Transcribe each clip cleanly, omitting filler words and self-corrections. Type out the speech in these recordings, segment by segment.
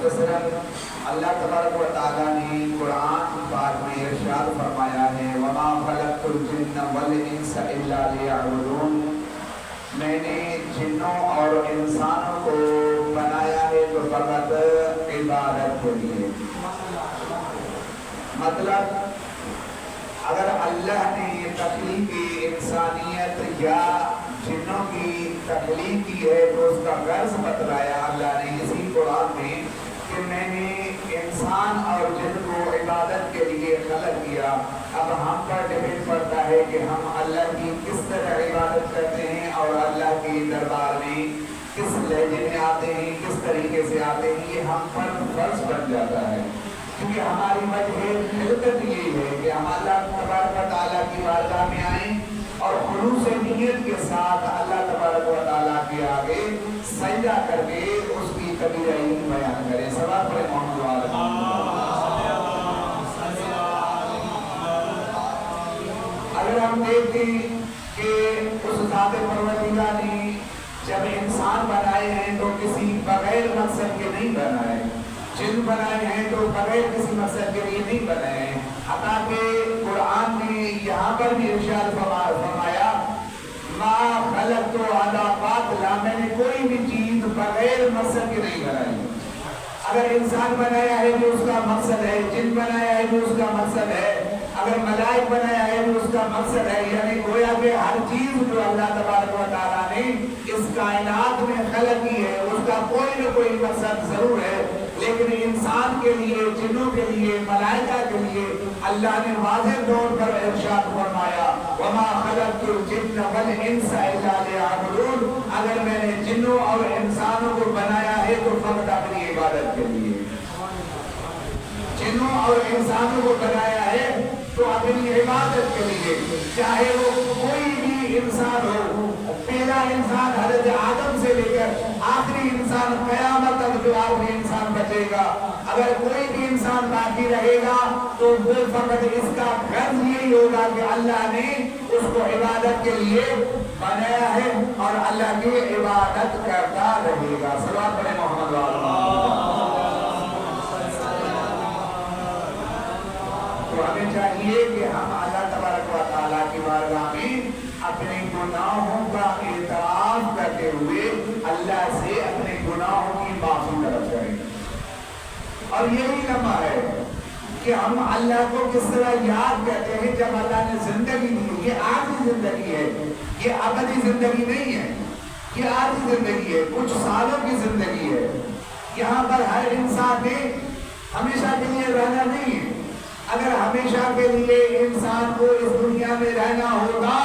مختصراً اللہ تبارک و تعالیٰ نے قرآن پاک میں ارشاد فرمایا ہے وَمَا خَلَقْتُ الْجِنَّ وَالْإِنسَ إِلَّا لِيَعْبُدُونَ، میں نے جنوں اور انسانوں کو بنایا ہے تو فقط عبادت کے لیے۔ مطلب اگر اللہ نے تخلیق انسانیت یا جنوں کی تخلیق کی ہے تو اس کا غرض بتلایا اللہ نے اسی قرآن میں کہ میں نے انسان اور جن کو عبادت کے لیے خلق کیا۔ اب ہم پر ڈپینڈ پڑتا ہے کہ ہم اللہ کی کس طرح عبادت کرتے ہیں اور اللہ کے دربار میں کس لہجے میں آتے ہیں، کس طریقے سے آتے ہیں، یہ ہم پر فرض بن جاتا ہے، کیونکہ ہماری وجہ خلقت یہی ہے کہ ہم اللہ تبارک و تعالیٰ کی بارگاہ میں آئیں اور خلوص نیت کے ساتھ اللہ تبارک و تعالیٰ کے آگے سجدہ کر کے اس کی کبیرہی بیان کریں۔ سوال پڑھیں محمد اگر ہم دیکھیں کہ اس ذات پروردگار نے جب انسان بنائے ہیں تو کسی بغیر مقصد کے نہیں بنائے، جن بنائے ہیں تو بغیر کسی مقصد کے لیے نہیں بنائے ہیں، حتیٰ کہ قرآن نے یہاں پر بھی ارشاد فرمایا ما خلقت الا باطلا، میں نے کوئی بھی چیز بغیر مقصد کے نہیں بنائی۔ اگر انسان بنایا ہے تو اس کا مقصد ہے، جن بنایا ہے تو اس کا مقصد ہے، اگر ملائک بنایا ہے تو اس کا مقصد ہے، یعنی گویا کہ ہر چیز جو اللہ تبارک و تعالیٰ نے اس کائنات میں خلق کی ہے اس کا کوئی نہ کوئی مقصد ضرور ہے، لیکن انسان کے لیے، جنوں کے لیے، ملائکہ کے لیے اللہ نے واضح طور پر ارشاد فرمایا وَمَا خَلَقْتُ الْجِنَّ وَالْإِنسَ إِلَّا لِيَعْبُدُونَ، اگر میں نے جنوں اور انسانوں کو بنایا ہے تو فقط اپنی عبادت کے لیے، جنوں اور انسانوں کو بنایا ہے تو اپنی عبادت کے لیے، چاہے وہ کوئی بھی انسان ہو، پہلا انسان حضرت آدم سے لے کر آخری انسان قیامت تک جو آخری انسان بچے گا، اگر کوئی بھی انسان باقی رہے گا تو وہ فقط اس کا غرض یہی ہوگا کہ اللہ نے اس کو عبادت کے لیے بنایا ہے اور اللہ کی عبادت کرتا رہے گا۔ صلوات پڑھیں محمد تو ہمیں چاہیے کہ ہم اللہ تبارک و تعالیٰ کی بارگاہ میں اپنے گناہوں کا اعتراف کرتے ہوئے اللہ سے اپنے گناہوں کی معافی طلب کریں، اور یہی لمحہ ہے کہ ہم اللہ کو کس طرح یاد کرتے ہیں جب اللہ نے زندگی دی۔ یہ آخری زندگی ہے، یہ ابدی زندگی نہیں ہے، یہ آخری زندگی ہے، کچھ سالوں کی زندگی ہے۔ یہاں پر ہر انسان نے ہمیشہ کے لیے رہنا نہیں ہے۔ اگر ہمیشہ کے لیے انسان کو اس دنیا میں رہنا ہوگا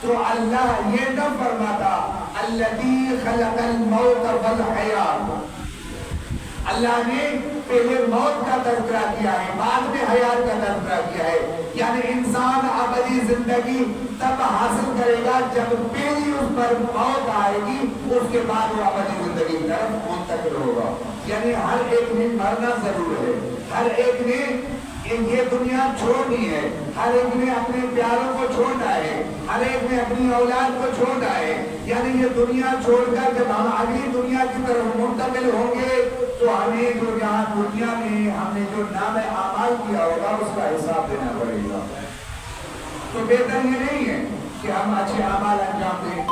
تو اللہ یہ نہ فرماتا الذی خلق الموت والحیات، اللہ نے پہلے موت کا تذکرہ کیا ہے بعد میں حیات کا تذکرہ کیا ہے، یعنی انسان ابدی زندگی تب حاصل کرے گا جب پہلی اس پر موت آئے گی، اس کے بعد وہ ابدی زندگی کی طرف منتقل ہوگا۔ یعنی ہر ایک نے مرنا ضرور ہے، ہر ایک نے یہ دنیا چھوڑنی ہے، ہر ایک نے اپنے پیاروں کو چھوڑنا ہے، ہر ایک نے اپنی اولاد کو چھوڑنا ہے، یعنی یہ دنیا چھوڑ کر جب ہم اگلی دنیا کی طرف منتقل ہوں گے تو ہمیں جو یہاں دنیا میں ہم نے جو نام اعمال کیا ہوگا اس کا حساب دینا پڑے گا۔ تو بہتر یہ نہیں ہے کہ ہم اچھے اعمال انجام دیں،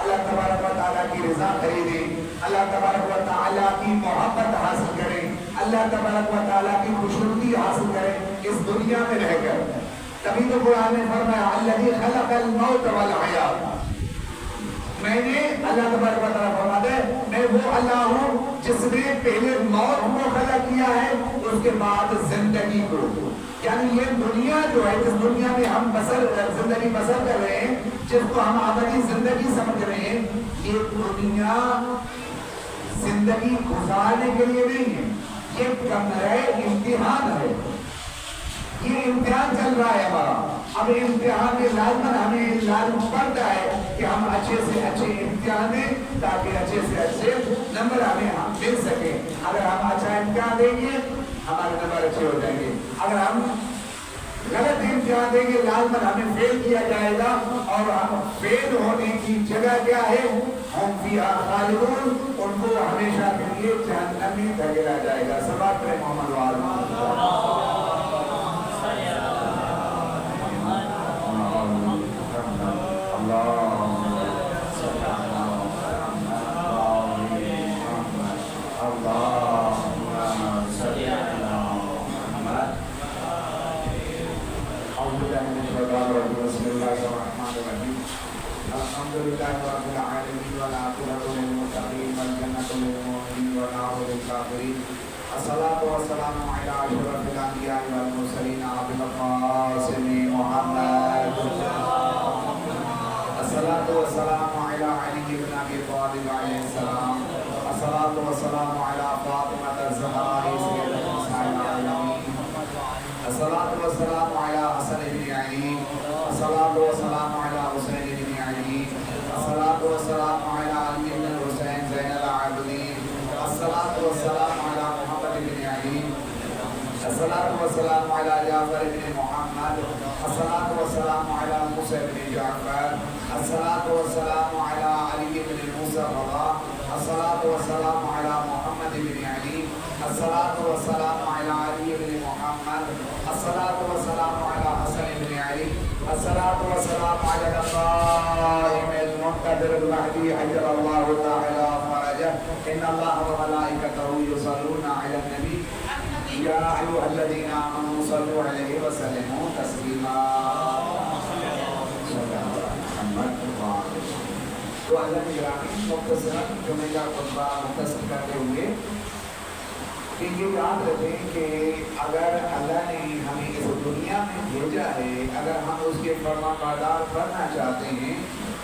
اللہ تبارک و تعالیٰ کی رضا خریدیں، اللہ تبارک و تعالیٰ کی محبت حاصل کریں، اللہ تبارک و تعالیٰ کی خوشنودی حاصل کریں اس دنیا میں رہ کر۔ تبھی تو قرآن نے فرمایا الذی خلق الموت والحیات، میں نے اللہ تبارک و تعالیٰ فرماتا ہے میں وہ اللہ ہوں جس نے پہلے موت کو خلق کیا ہے اس کے بعد زندگی کو، یعنی یہ دنیا جو ہے جس دنیا میں ہم زندگی بسر کر رہے ہیں، جس کو ہم ابدی زندگی سمجھ رہے ہیں، یہ دنیا زندگی گزارنے کے لیے نہیں ہے، یہ کمرہ امتحان ہے، یہ امتحان چل رہا ہے ہمارا۔ اب امتحان میں لازماً ہمیں لازم پڑتا ہے کہ ہم اچھے سے اچھے امتحان دیں تاکہ اچھے سے اچھے نمبر ہمیں مل سکے۔ اگر ہم اچھا امتحان دیں گے ہمارے نمبر اچھے ہو جائیں گے، اگر ہم غلط امتحان دیں گے لازماً ہمیں فیل کیا جائے گا، اور ہم فیل ہونے کی جگہ کیا ہے؟ ہم فیہا خالدون، ان کو ہمیشہ کے لیے جہنم میں دھکیلا جائے گا. سبات کریں محمد وآل الحمدللہ رب العالمین والعاقبۃ للمتقین والجنۃ للمؤمنین والنار للکافرین. الصلاۃ والسلام علی اشرف الانبیاء والمرسلین ابی القاسم محمد. الصلاۃ والسلام علی علی بن ابی طالب علیہ السلام. الصلاۃ والسلام علی فاطمہ الزہرا سیدۃ النساء العالمین. الصلاۃ والسلام علی حسن بن علی. الصلاۃ والسلام علی حسین بن علی. الصلاۃ والسلام علی علی بن الحسین زین العابدین. الصلاۃ والسلام علی محمد بن علی. الصلاۃ والسلام علی جعفر بن محمد. الصلاۃ والسلام علی موسی بن جعفر. الصلاۃ والسلام علی علی بن موسی الرضا. الصلاۃ والسلام علی محمد بن علی. الصلاۃ والسلام علی علی بن محمد. الصلاۃ والسلام علی حسن بن علی. الصلاۃ والسلام علی القائم المقتدر المهدی عجل اللہ تعالی فرجہ. ان اللہ وملائکتہ یصلون علی النبی یا ایھا الذین آمنوا صلوا علیہ وسلموا تسلیما. تو اللہ کے گرامی مختصراً جمعہ کا خطبہ مختصر کرتے ہوئے کہ یہ یاد رکھیں کہ اگر اللہ نے ہمیں اس دنیا میں بھیجا ہے، اگر ہم اس کے فرما بردار بننا چاہتے ہیں،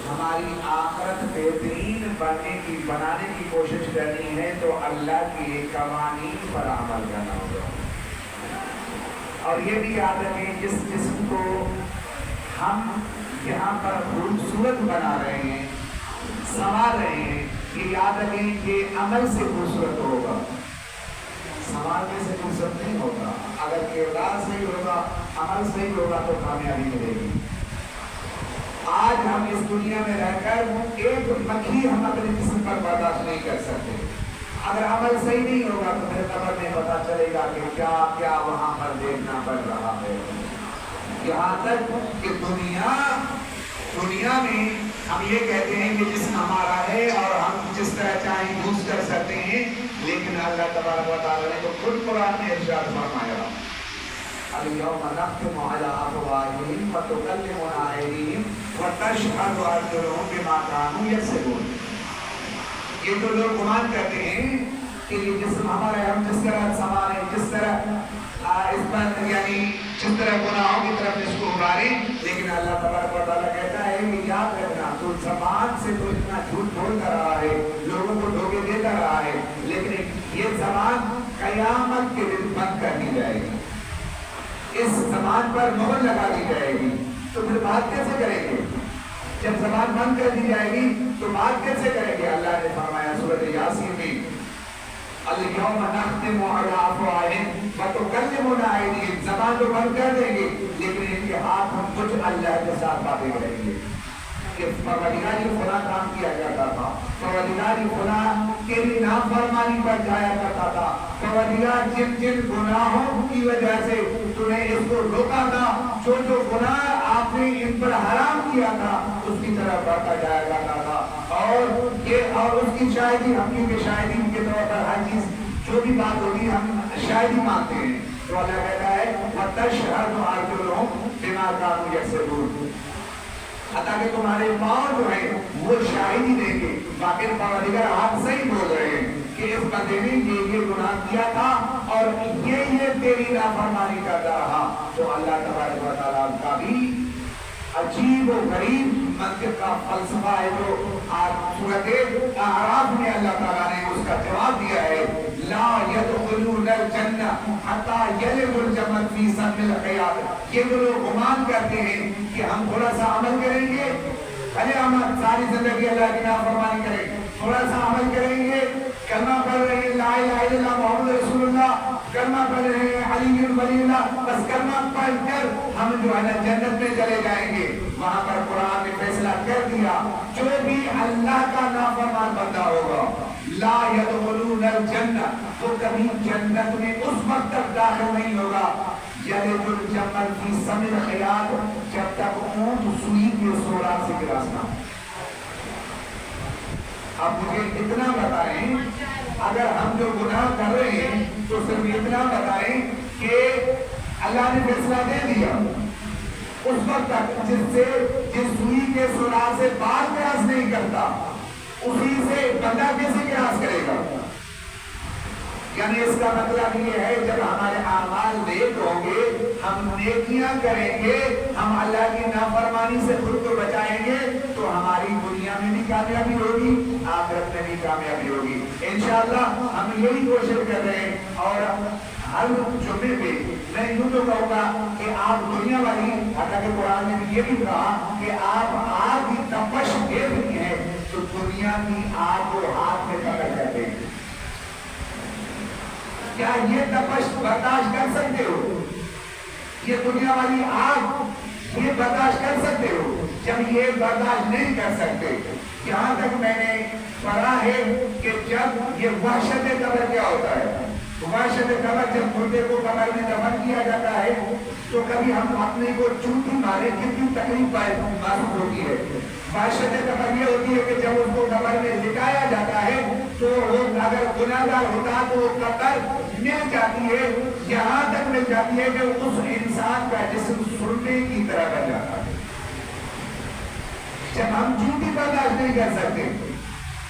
ہماری آخرت بہترین بنانے کی کوشش کرنی ہے، تو اللہ کے قوانین پر عمل کرنا ہوگا. اور یہ بھی یاد رکھیں جس جسم کو ہم یہاں پر خوبصورت بنا رہے ہیں، سنوار رہے ہیں، یہ یاد رکھیں کہ عمل سے خوبصورت ہوگا، سنوارنے سے خوبصورت نہیں ہوگا. اگر کردار صحیح ہوگا، عمل صحیح ہوگا تو کامیابی ملے گی. آج ہم اس دنیا میں رہ کر ایک مکھی ہم اپنے جسم پر برداشت نہیں کر سکتے. اگر عمل صحیح نہیں ہوگا تو پھر قبر میں پتا چلے گا کہ کیا کیا وہاں پر دیکھنا پڑ رہا ہے. یہاں تک کہ دنیا میں ہم یہ کہتے ہیں کہ جسم ہمارا ہے اور ہم جس طرح چاہیں یوز کر سکتے ہیں، لیکن اللہ تبارک و تعالیٰ نے تو خود قرآن میں ارشاد فرمایا اليوم نختم على افواههم وتكلمنا ايديهم وتشهد ارجلهم بما كانوا يكسبون. یہ تو لوگ گمان کرتے ہیں کہ یہ جسم ہمارا ہے، ہم جس طرح سنواریں، جس طرح اس پر یعنی جس طرح گناہوں کی طرف اس کو ابھاریں، لیکن اللہ تبارک و تعالیٰ کہتا ہے کہ یاد رکھنا تو زبان سے تو اتنا جھوٹ بولتا رہا ہے، لوگوں کو دھوکے دیتا رہا ہے، لیکن یہ زبان قیامت کے دن بند کر دی جائے گی، اس زبان پر مہر لگا دی جائے گی. تو پھر بات کیسے کریں گے؟ جب زبان بند کر دی جائے گی تو بات کیسے کریں گے؟ اللہ نے فرمایا سورۃ یاسین میں اليوم نختم على افواہہم وتکلمنا ایدیہم. زبان تو بند کر دیں گے لیکن ان کے ہاتھ ہم کچھ اللہ کے ساتھ باتیں کریں گے کہ پروردگار یہ فلاں کام کیا جاتا تھا، پروردگار یہ فلاں تیری نافرمانی پر جایا کرتا تھا، پروردگار جن جن گناہوں کی وجہ سے تو نے اس کو روکا تھا، جو جو گناہ آپ نے ان پر حرام کیا تھا اس کی طرف بڑھتا جایا کرتا تھا. اور اس کی شاہدی ہم کیونکہ شاہدی کے طور پر ہر چیز جو بھی بات ہوگی ہم شاہدی مانتے ہیں. تو اللہ کہتا ہے وَتَشْهَدُ أَرْجُلُهُمْ بِمَا كَانُوا يَكْسِبُونَ. حتیٰ کہ تمہارے پاؤں جو ہیں وہ شاہدی دیں گے، باقی پروردگار آپ صحیح بول رہے ہیں کہ اس بندے نے یہ گناہ کیا تھا اور یہ تیری نافرمانی کرتا رہا. تو اللہ تبارک و تعالیٰ کا بھی عجیب و غریب منطق کا فلسفہ ہے جو سورۃ اعراف میں اللہ تعالیٰ نے اس کا جواب دیا ہے لا يدخلون الجنہ حتی یلج الجمل فی سم الخیاط. یہ جو لوگ گمان کرتے ہیں کہ ہم تھوڑا سا عمل کریں گے، بھلے ہم ساری زندگی اللہ کی نافرمانی کریں، تھوڑا سا عمل کریں گے، کلمہ پڑھ رہے ہیں لا الہ الا اللہ محمد رسول اللہ، کلمہ پڑھ رہے ہیں علی بن ولی اللہ، بس کلمہ پڑھ کر ہم ہم جو ہے نا جنت میں چلے جائیں گے. وہاں پر قرآن نے فیصلہ کر دیا جو بھی اللہ کا نافرمان بندہ ہوگا لا يدخلون الجنہ، وہ کبھی جنت میں اس وقت تک داخل نہیں ہوگا یلج الجمل فی سم الخیاط، جب تک اونٹ سوئی کے سوڑا سے گراس نہ ہو. اب مجھے اتنا بتائیں، اگر ہم جو گناہ کر رہے ہیں تو صرف اتنا بتائیں کہ اللہ نے فیصلہ دے دیا اس وقت تک جس سوئی کے سوراخ سے بال کراس نہیں کرتا اسی سے بندہ کیسے کراس کرے گا؟ یعنی اس کا مطلب یہ ہے جب ہمارے اعمال نیک ہوں گے، ہم نیکیاں کریں گے، ہم اللہ کی نافرمانی سے خود کو بچائیں گے تو ہماری دنیا میں بھی کامیابی ہوگی، آخرت میں بھی کامیابی ہوگی انشاءاللہ. ہم یہی کوشش کر رہے ہیں اور ہر جمعے پہ میں یوں تو کہوں گا کہ آپ دنیا والی، حالانکہ قرآن نے بھی یہ بھی کہا کہ آپ آگ کی تپش دیکھنی ہے تو دنیا کی آگ کو ہاتھ میں پکڑ کر دیں. کیا یہ تپش برداشت کر سکتے ہو؟ یہ دنیا والی آگ یہ برداشت کر سکتے ہو؟ جب یہ برداشت نہیں کر سکتے، یہاں تک میں نے پڑھا ہے کہ جب یہ وحشت قبر کیا ہوتا ہے، وحشت قبر جب مردے کو قبر میں دفن کیا جاتا ہے تو کبھی ہم اپنے کو چونٹی مارے کتنی تکلیف محسوس ہوتی ہے. وحشت قبر یہ ہوتی ہے کہ جب اس کو قبر میں لٹایا جاتا ہے تو وہ اگر گناہگار ہوتا تو وہ قبر مل جاتی ہے، یہاں تک مل جاتی ہے کہ اس انسان کا جسم سرنے کی طرح بن جاتا ہے. جب ہم چونٹی برداشت نہیں کر سکتے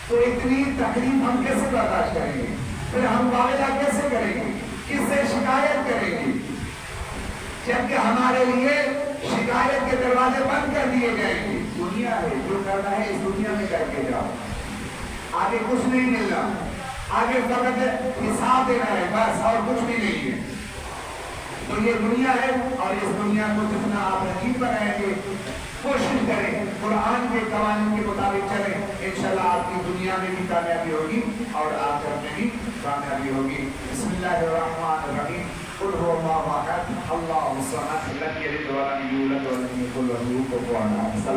تو اتنی تکلیف ہم کیسے برداشت کریں گے؟ پھر ہم معاملہ کیسے کریں گے؟ کس سے شکایت کریں گے؟ جبکہ ہمارے لیے شکایت کے دروازے بند کر دیے جائیں گے. دنیا ہے، جو کرنا ہے اس دنیا میں کر کے جاؤ، آگے کچھ نہیں ملنا، آگے فقط حساب دینا ہے بس اور کچھ بھی نہیں ہے. تو یہ دنیا ہے اور اس دنیا کو جتنا آپ رقیب بنائیں گے، کوشش کریں قرآن کے قوانین کے مطابق چلیں، انشاءاللہ آپ کی دنیا میں بھی کامیابی ہوگی اور آخرت میں بھی کامیابی ہوگی. بسم اللہ الرحمن الرحیم. قل هو الله احد الله الصمد لم يلد ولم يولد ولم يكن له كفوا احد.